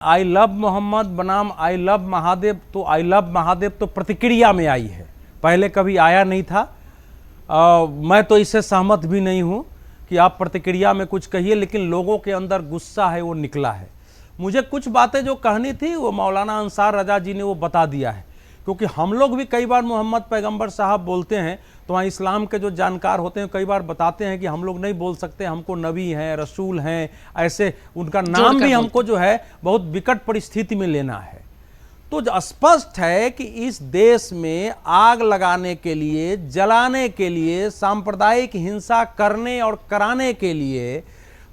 I love Mohammad बनाम I love Mahadev, तो I love Mahadev तो प्रतिक्रिया में आई है, पहले कभी आया नहीं था। मैं तो इससे सहमत भी नहीं हूं कि आप प्रतिक्रिया में कुछ कहिए, लेकिन लोगों के अंदर गुस्सा है वो निकला है। मुझे कुछ बातें जो कहनी थी वो मौलाना अंसार रजा जी ने वो बता दिया है, क्योंकि हम लोग भी कई बार मोहम्मद पैगंबर साहब बोलते हैं तो वहाँ इस्लाम के जो जानकार होते हैं कई बार बताते हैं कि हम लोग नहीं बोल सकते, हमको नबी हैं, रसूल हैं, ऐसे उनका नाम भी हमको जो है बहुत विकट परिस्थिति में लेना है। तो स्पष्ट है कि इस देश में आग लगाने के लिए, जलाने के लिए, सांप्रदायिक हिंसा करने और कराने के लिए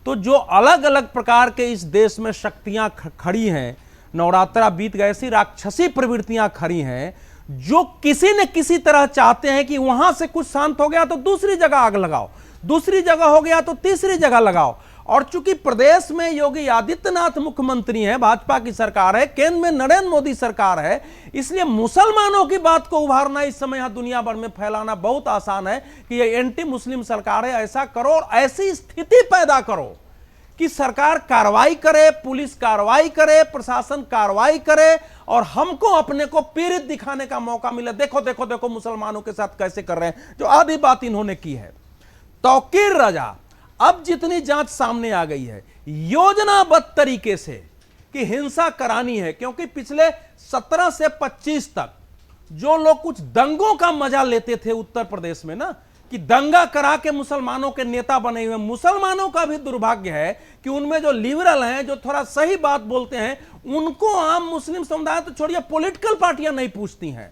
तो जो अलग अलग प्रकार के इस देश में शक्तियां खड़ी हैं, नवरात्रा बीत गए, ऐसी राक्षसी प्रवृत्तियां खड़ी हैं जो किसी न किसी तरह चाहते हैं कि वहां से कुछ शांत हो गया तो दूसरी जगह आग लगाओ, दूसरी जगह हो गया तो तीसरी जगह लगाओ। और चूंकि प्रदेश में योगी आदित्यनाथ मुख्यमंत्री हैं, भाजपा की सरकार है, केंद्र में नरेंद्र मोदी सरकार है, इसलिए मुसलमानों की बात को उभारना इस समय यहां दुनिया भर में फैलाना बहुत आसान है कि ये एंटी मुस्लिम सरकार है। ऐसा करो और ऐसी स्थिति पैदा करो कि सरकार कार्रवाई करे, पुलिस कार्रवाई करे, प्रशासन कार्रवाई करे और हमको अपने को पीड़ित दिखाने का मौका मिले। देखो देखो देखो मुसलमानों के साथ कैसे कर रहे हैं, जो आधी बात इन्होंने की है। तौकीर रजा, अब जितनी जांच सामने आ गई है योजनाबद्ध तरीके से कि हिंसा करानी है, क्योंकि पिछले 17 से 25 तक जो लोग कुछ दंगों का मजा लेते थे उत्तर प्रदेश में ना, कि दंगा करा के मुसलमानों के नेता बने हुए, मुसलमानों का भी दुर्भाग्य है कि उनमें जो लिबरल हैं, जो थोड़ा सही बात बोलते हैं, उनको आम मुस्लिम समुदाय तो छोड़िए पॉलिटिकल पार्टियां नहीं पूछती हैं।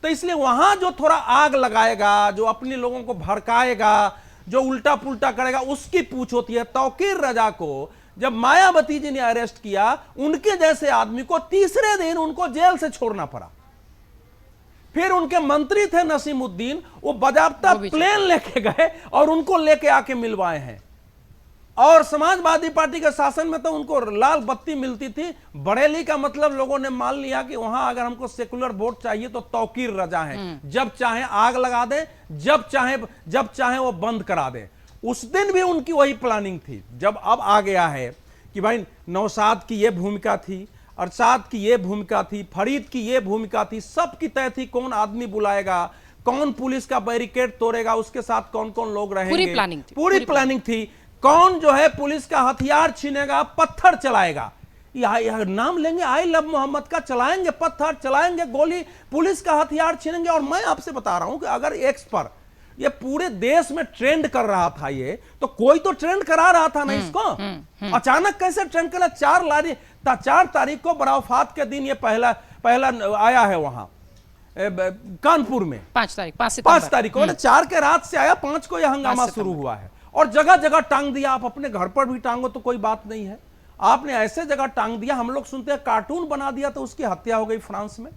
तो इसलिए वहां जो थोड़ा आग लगाएगा, जो अपने लोगों को भड़काएगा, जो उल्टा पुल्टा करेगा, उसकी पूछ होती है। तौकीर रजा को जब मायावती जी ने अरेस्ट किया, उनके जैसे आदमी को तीसरे दिन उनको जेल से छोड़ना पड़ा। फिर उनके मंत्री थे नसीमुद्दीन, वो बाजाबता प्लेन लेके गए और उनको लेके आके मिलवाए हैं। और समाजवादी पार्टी के शासन में तो उनको लाल बत्ती मिलती थी। बरेली का मतलब लोगों ने मान लिया कि वहां अगर हमको सेकुलर वोट चाहिए तो तौकीर रजा है, जब चाहे आग लगा दे, जब चाहे वो बंद करा दे। उस दिन भी उनकी वही प्लानिंग थी। जब अब आ गया है कि भाई नौशाद की ये भूमिका थी, अरशाद की ये भूमिका थी, फरीद की ये भूमिका थी, सबकी तय थी कौन आदमी बुलाएगा, कौन पुलिस का बैरिकेड तोड़ेगा, उसके साथ कौन कौन लोग रहेंगे, पूरी प्लानिंग थी। कौन जो है पुलिस का हथियार छीनेगा, पत्थर चलाएगा, यह नाम लेंगे आई लव मोहम्मद का, चलाएंगे पत्थर, चलाएंगे गोली, पुलिस का हथियार छीनेंगे। और मैं आपसे बता रहा हूं कि अगर एक्स पर ये पूरे देश में ट्रेंड कर रहा था, ये तो कोई तो ट्रेंड करा रहा था ना इसको। अचानक कैसे ट्रेंड करा? 4 तारीख को बरावफात के दिन ये पहला आया है वहां कानपुर में, 5 तारीख को, 4 के रात से आया, 5 को यह हंगामा शुरू हुआ है और जगह जगह टांग दिया। आप अपने घर पर भी टांगो तो कोई बात नहीं है, आपने ऐसे जगह टांग दिया। हम लोग सुनते हैं कार्टून बना दिया तो उसकी हत्या हो गई फ्रांस में,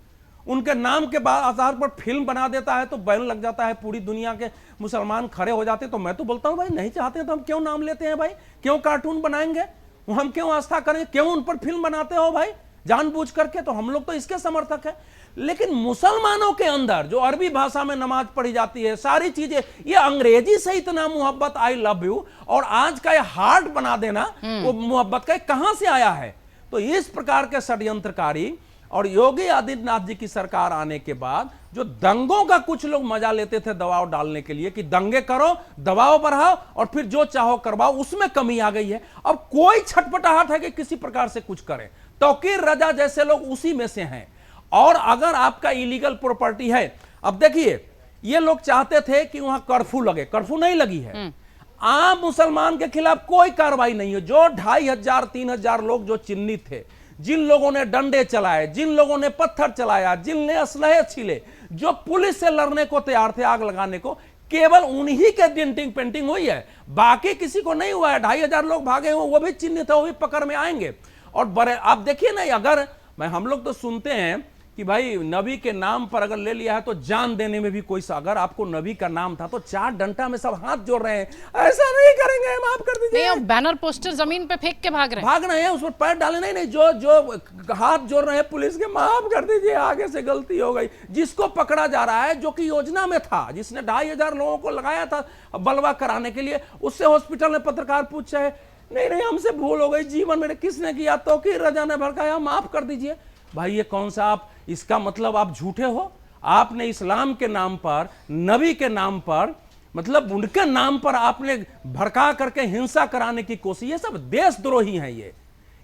उनके नाम के बाद आधार पर फिल्म बना देता है तो बैन लग जाता है, पूरी दुनिया के मुसलमान खड़े हो जाते हैं। तो मैं तो बोलता हूं भाई नहीं चाहते तो हम क्यों नाम लेते हैं भाई, क्यों कार्टून बनाएंगे, हम क्यों आस्था करेंगे, क्यों उन पर फिल्म बनाते हो भाई जानबूझ करके? तो हम लोग तो इसके समर्थक हैं। लेकिन मुसलमानों के अंदर जो अरबी भाषा में नमाज पढ़ी जाती है, सारी चीजें, ये अंग्रेजी से इतना मोहब्बत, आई लव यू, और आज का ये हार्ट बना देना वो मोहब्बत का कहां से आया है? तो इस प्रकार के षड्यंत्रकारी और योगी आदित्यनाथ जी की सरकार आने के बाद जो दंगों का कुछ लोग मजा लेते थे दबाव डालने के लिए कि दंगे करो, दबाव बढ़ाओ और फिर जो चाहो करवाओ, उसमें कमी आ गई है। अब कोई छटपटाहट है कि किसी प्रकार से कुछ करे। तौकीर रजा जैसे लोग उसी में से हैं। और अगर आपका इलीगल प्रॉपर्टी है, अब देखिए ये लोग चाहते थे कि वहां कर्फ्यू लगे, कर्फ्यू नहीं लगी है। आम मुसलमान के खिलाफ कोई कार्रवाई नहीं है। जो 2500-3000 लोग जो चिन्हित थे, जिन लोगों ने डंडे चलाए, जिन लोगों ने पत्थर चलाया, जिनने असलहे छीले, जो पुलिस से लड़ने को तैयार थे आग लगाने को, केवल उन्हीं के डेंटिंग पेंटिंग हुई है, बाकी किसी को नहीं हुआ है। 2500 लोग भागे हुए, वो भी चिन्हित है, वो भी पकड़ में आएंगे। और बड़े आप देखिए ना, अगर हम लोग तो सुनते हैं कि भाई नबी के नाम पर अगर ले लिया है तो जान देने में भी कोई, अगर आपको नबी का नाम था तो 4 डंडा में सब हाथ जोड़ रहे हैं, ऐसा नहीं करेंगे, माफ कर दीजिए। नहीं, बैनर पोस्टर जमीन पे फेंक के भाग रहे हैं, उस पर पैर डाले नहीं, जो हाथ जोड़ रहे हैं पुलिस के, माफ कर दीजिए, आगे से गलती हो गई। जिसको पकड़ा जा रहा है, जो कि योजना में था, जिसने 2500 लोगों को लगाया था बलवा कराने के लिए, उससे हॉस्पिटल में पत्रकार पूछ रहे नहीं नहीं हमसे भूल हो गई, जीवन मेरे किसने किया, तौकीर रजा ने भड़काया, माफ कर दीजिए। भाई ये कौन सा आप, इसका मतलब आप झूठे हो। आपने इस्लाम के नाम पर, नबी के नाम पर, मतलब उनके नाम पर आपने भड़का करके हिंसा कराने की कोशिश, ये सब देशद्रोही हैं। ये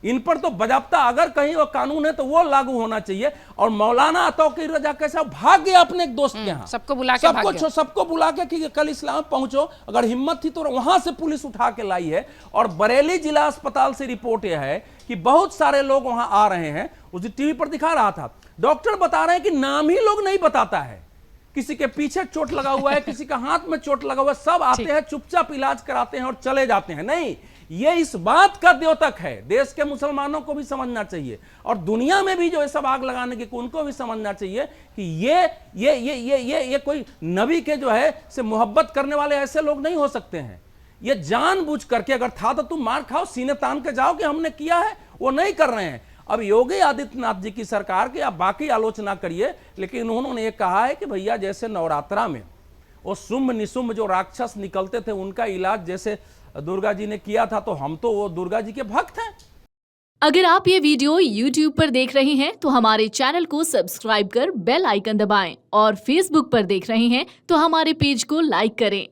इन पर तो बजाबता अगर कहीं वो कानून है तो वो लागू होना चाहिए। और मौलाना तौकीर रजा कैसा भाग गया अपने एक दोस्त के यहाँ, सबको बुला के भाग गया। सबको बुला के कि कल इस्लाम पहुंचो, अगर हिम्मत थी तो वहां से पुलिस उठा के लाई है। और बरेली जिला अस्पताल से रिपोर्ट यह है कि बहुत सारे लोग वहां आ रहे हैं, उस टीवी पर दिखा रहा था, डॉक्टर बता रहे हैं कि नाम ही लोग नहीं बताता है, किसी के पीछे चोट लगा हुआ है, किसी का हाथ में चोट लगा हुआ है, सब आते हैं चुपचाप इलाज कराते हैं और चले जाते हैं। नहीं, ये इस बात का द्योतक है, देश के मुसलमानों को भी समझना चाहिए और दुनिया में भी जो है सब आग लगाने की, उनको भी समझना चाहिए कि ये कोई नबी के जो है से मोहब्बत करने वाले ऐसे लोग नहीं हो सकते हैं। ये जानबूझ करके, अगर था तो तुम मार खाओ, सीने तान के जाओ कि हमने किया है, वो नहीं कर रहे हैं। अब योगी आदित्यनाथ जी की सरकार की आप बाकी आलोचना करिए, लेकिन उन्होंने ये कहा है कि भैया जैसे नवरात्रा में वो शुंभ निशुंभ जो राक्षस निकलते थे उनका इलाज जैसे दुर्गा जी ने किया था, तो हम तो वो दुर्गा जी के भक्त हैं। अगर आप ये वीडियो YouTube पर देख रहे हैं तो हमारे चैनल को सब्सक्राइब कर बेल आइकन दबाएं और Facebook पर देख रहे हैं तो हमारे पेज को लाइक करें।